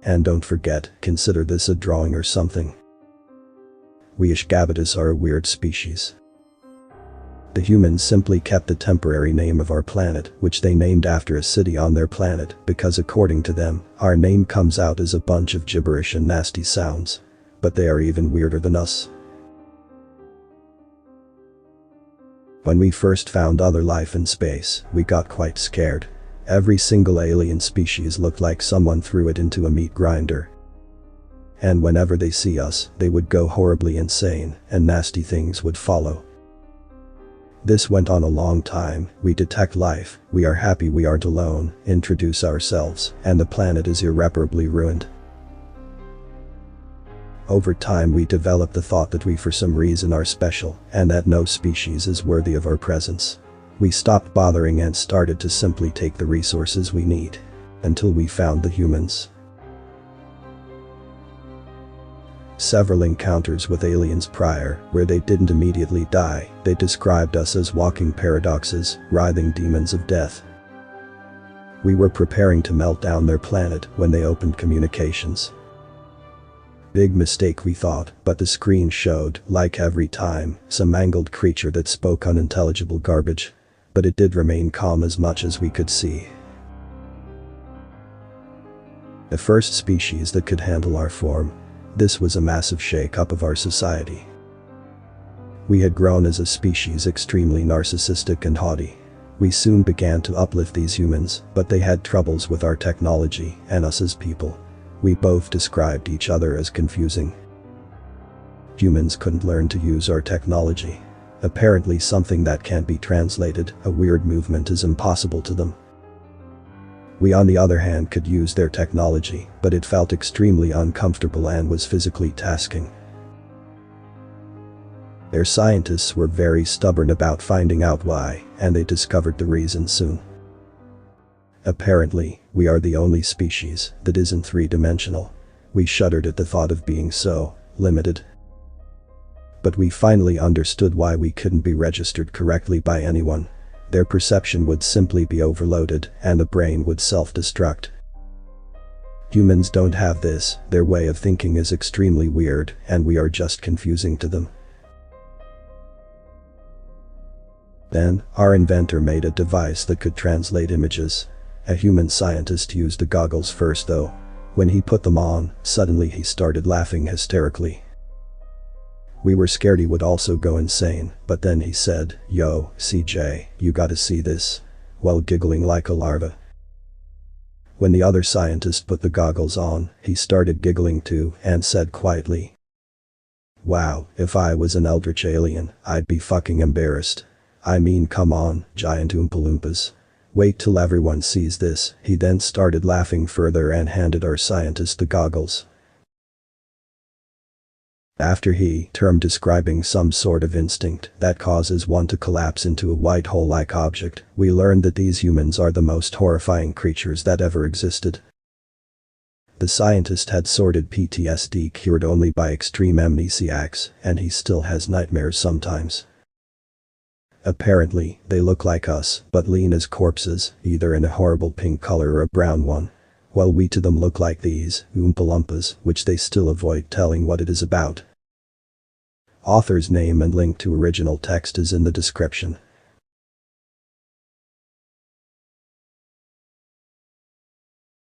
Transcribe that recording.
And don't forget, consider this a drawing or something. We Ishgabatas are a weird species. The humans simply kept the temporary name of our planet, which they named after a city on their planet, because according to them, our name comes out as a bunch of gibberish and nasty sounds. But they are even weirder than us. When we first found other life in space, we got quite scared. Every single alien species looked like someone threw it into a meat grinder. And whenever they see us, they would go horribly insane, and nasty things would follow. This went on a long time. We detect life, we are happy we aren't alone, introduce ourselves, and the planet is irreparably ruined. Over time we develop the thought that we for some reason are special, and that no species is worthy of our presence. We stopped bothering and started to simply take the resources we need. Until we found the humans. Several encounters with aliens prior, where they didn't immediately die, they described us as walking paradoxes, writhing demons of death. We were preparing to melt down their planet when they opened communications. Big mistake we thought, but the screen showed, like every time, some mangled creature that spoke unintelligible garbage. But it did remain calm as much as we could see. The first species that could handle our form. This was a massive shake-up of our society. We had grown as a species extremely narcissistic and haughty. We soon began to uplift these humans, but they had troubles with our technology and us as people. We both described each other as confusing. Humans couldn't learn to use our technology. Apparently something that can't be translated, a weird movement, is impossible to them. We on the other hand could use their technology, but it felt extremely uncomfortable and was physically tasking. Their scientists were very stubborn about finding out why, and they discovered the reason soon. Apparently, we are the only species that isn't three-dimensional. We shuddered at the thought of being so limited. But we finally understood why we couldn't be registered correctly by anyone. Their perception would simply be overloaded, and the brain would self-destruct. Humans don't have this, their way of thinking is extremely weird, and we are just confusing to them. Then, our inventor made a device that could translate images. A human scientist used the goggles first though. When he put them on, suddenly he started laughing hysterically. We were scared he would also go insane, but then he said, "Yo, CJ, you gotta see this," while giggling like a larva. When the other scientist put the goggles on, he started giggling too and said quietly, "Wow, if I was an eldritch alien, I'd be fucking embarrassed. I mean, come on, giant Oompa Loompas. Wait till everyone sees this." He then started laughing further and handed our scientist the goggles. After he term describing some sort of instinct that causes one to collapse into a white hole-like object, we learned that these humans are the most horrifying creatures that ever existed. The scientist had sordid PTSD cured only by extreme amnesiacs, and he still has nightmares sometimes. Apparently, they look like us, but lean as corpses, either in a horrible pink color or a brown one. While we to them look like these Oompa Loompas, which they still avoid telling what it is about. Author's name and link to original text is in the description.